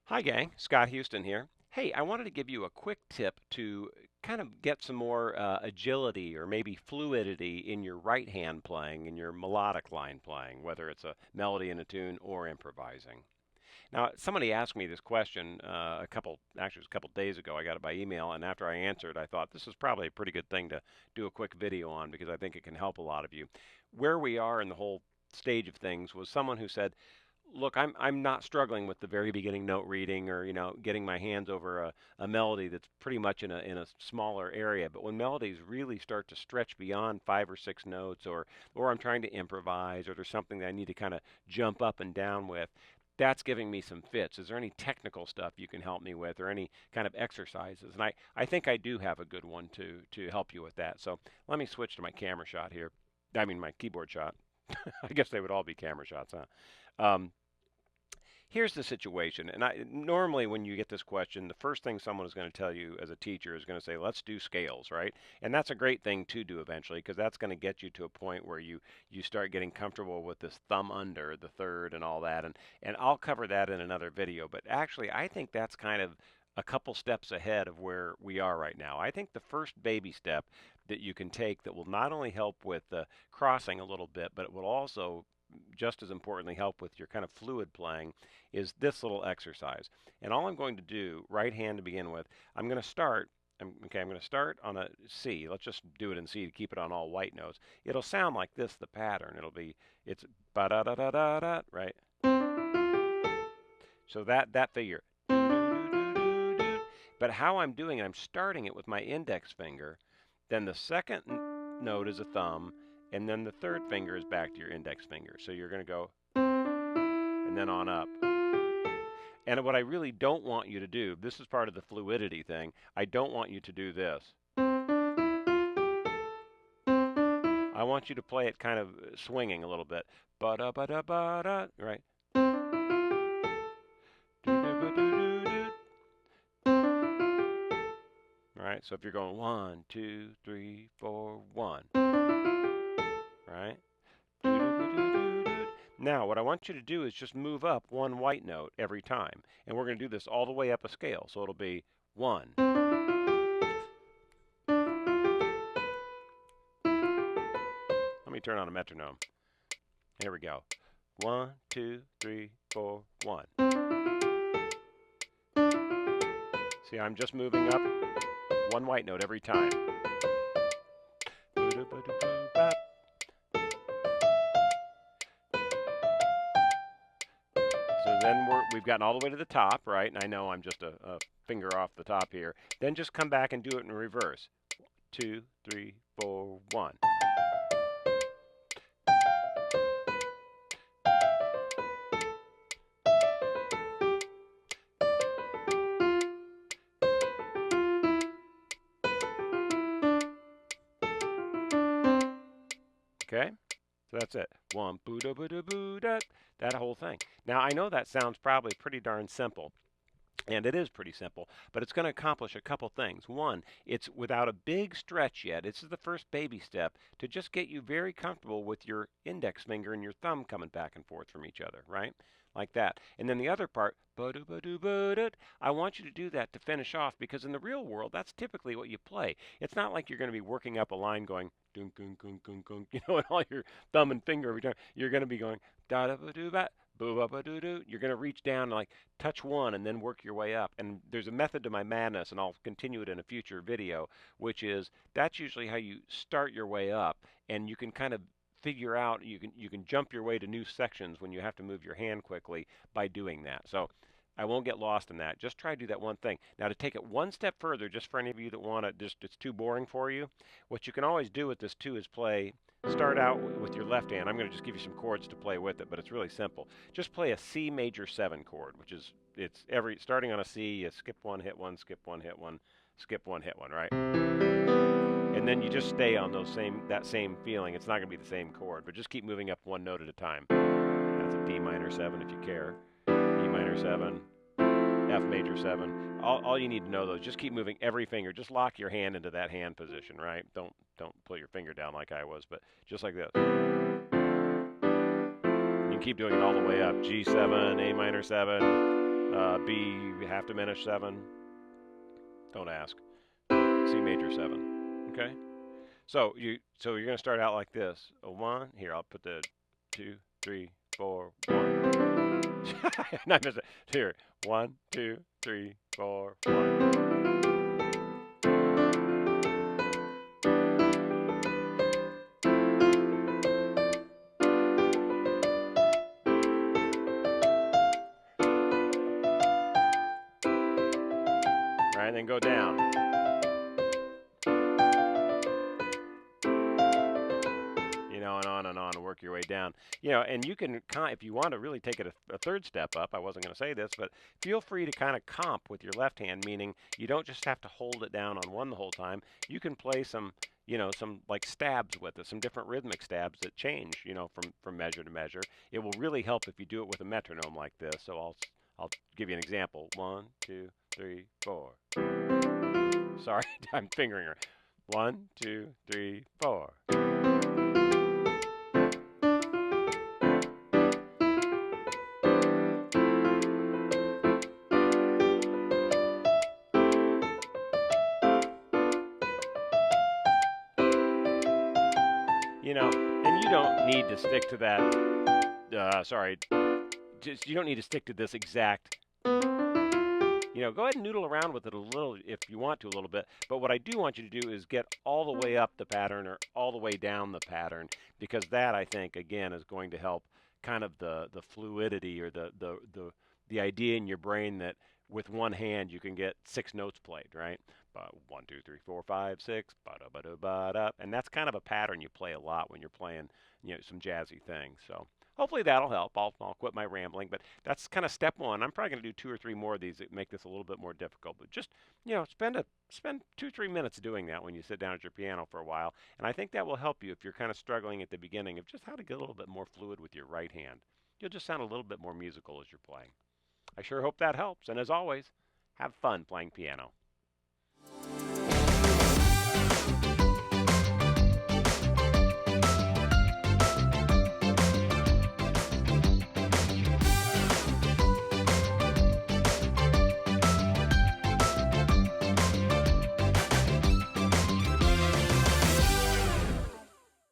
Hi, gang. Scott Houston here. Hey, I wanted to give you a quick tip to kind of get some more agility or maybe fluidity in your right hand playing, in your melodic line playing, whether it's a melody in a tune or improvising. Now, somebody asked me this question actually, it was a couple days ago. I got it by email, and after I answered, I thought this is probably a pretty good thing to do a quick video on because I think it can help a lot of you. Where we are in the whole stage of things was someone who said, look, I'm not struggling with the very beginning note reading or getting my hands over a melody that's pretty much in a smaller area. But when melodies really start to stretch beyond 5 or 6 notes, or I'm trying to improvise, or there's something that I need to kind of jump up and down with, that's giving me some fits. Is there any technical stuff you can help me with, or any kind of exercises? And I think I do have a good one to help you with that. So let me switch to my camera shot here. I mean my keyboard shot. I guess they would all be camera shots, huh? Um, Here's the situation, and normally when you get this question, the first thing someone is going to tell you as a teacher is going to say, "Let's do scales," right? And that's a great thing to do eventually because that's going to get you to a point where you start getting comfortable with this thumb under the third and all that, and I'll cover that in another video. But actually, I think that's kind of a couple steps ahead of where we are right now. I think the first baby step that you can take that will not only help with crossing a little bit, but it will also just as importantly help with your kind of fluid playing is this little exercise. And all I'm going to do, right hand to begin with, I'm going to start. I'm going to start on a C. Let's just do it in C to keep it on all white notes. It'll sound like this, the pattern. It's ba da da da da da, right? So that figure. But how I'm doing it, I'm starting it with my index finger. Then the second note is a thumb, and then the third finger is back to your index finger. So you're going to go and then on up. And what I really don't want you to do, this is part of the fluidity thing, I don't want you to do this. I want you to play it kind of swinging a little bit. Ba da ba da ba da, right? Right? So if you're going 1, 2, 3, 4, 1, right? Now, what I want you to do is just move up one white note every time. And we're going to do this all the way up a scale. So it'll be 1. Let me turn on a metronome. Here we go. 1, 2, 3, 4, 1. See, I'm just moving up one white note every time. So then we've gotten all the way to the top, right? And I know I'm just a finger off the top here. Then just come back and do it in reverse. 2, 3, 4, 1. Okay? So that's it. One, boo da boo da boo da. That whole thing. Now, I know that sounds probably pretty darn simple. And it is pretty simple, but it's going to accomplish a couple things. One, it's without a big stretch yet. This is the first baby step to just get you very comfortable with your index finger and your thumb coming back and forth from each other, right? Like that. And then the other part, I want you to do that to finish off because in the real world, that's typically what you play. It's not like you're going to be working up a line going dunk dunk dunk dunk dunk, and all your thumb and finger every time. You're going to be going da da ba doo ba boo ba ba doo doo. You're going to reach down and like touch one and then work your way up. And there's a method to my madness, and I'll continue it in a future video, which is that's usually how you start your way up, and you can kind of figure out you can jump your way to new sections when you have to move your hand quickly by doing that. So I won't get lost in that. Just try to do that one thing. Now to take it one step further, just for any of you that want to, just it's too boring for you, what you can always do with this too is start out with your left hand. I'm going to just give you some chords to play with it, but it's really simple. Just play a C major 7 chord, which is it's every starting on a C, you skip one, hit one, skip one, hit one, skip one, hit one, right? And then you just stay on that same feeling. It's not going to be the same chord, but just keep moving up one note at a time. That's a D minor 7 if you care. E minor 7, F major 7. All you need to know though is just keep moving every finger. Just lock your hand into that hand position, right? Don't put your finger down like I was, but just like this. You can keep doing it all the way up. G7, A minor 7, B half diminished 7. Don't ask. C major 7. Okay. So you're gonna start out like this. A 1. Here, I'll put the 2, 3, 4, 1. Not miss it. Here. 1, 2, 3, 4, 1. Right, and then go down. And on and work your way down. And you can, if you want to really take it a third step up, I wasn't going to say this, but feel free to kind of comp with your left hand, meaning you don't just have to hold it down on one the whole time. You can play some like stabs with it, some different rhythmic stabs that change, from measure to measure. It will really help if you do it with a metronome like this. So I'll give you an example. 1, 2, 3, 4. Sorry, I'm fingering her. 1, 2, 3, 4. And you don't need to stick to that. Sorry, you don't need to stick to this exact. Go ahead and noodle around with it a little if you want to a little bit. But what I do want you to do is get all the way up the pattern or all the way down the pattern, because that, I think, again, is going to help kind of the fluidity or the idea in your brain that with one hand you can get 6 notes played, right? 1, 2, 3, 4, 5, 6, ba-da-ba-da-ba-da. And that's kind of a pattern you play a lot when you're playing, some jazzy things. So hopefully that'll help. I'll quit my rambling, but that's kind of step 1. I'm probably going to do 2 or 3 more of these that make this a little bit more difficult. But just, spend 2-3 minutes doing that when you sit down at your piano for a while. And I think that will help you if you're kind of struggling at the beginning of just how to get a little bit more fluid with your right hand. You'll just sound a little bit more musical as you're playing. I sure hope that helps. And as always, have fun playing piano.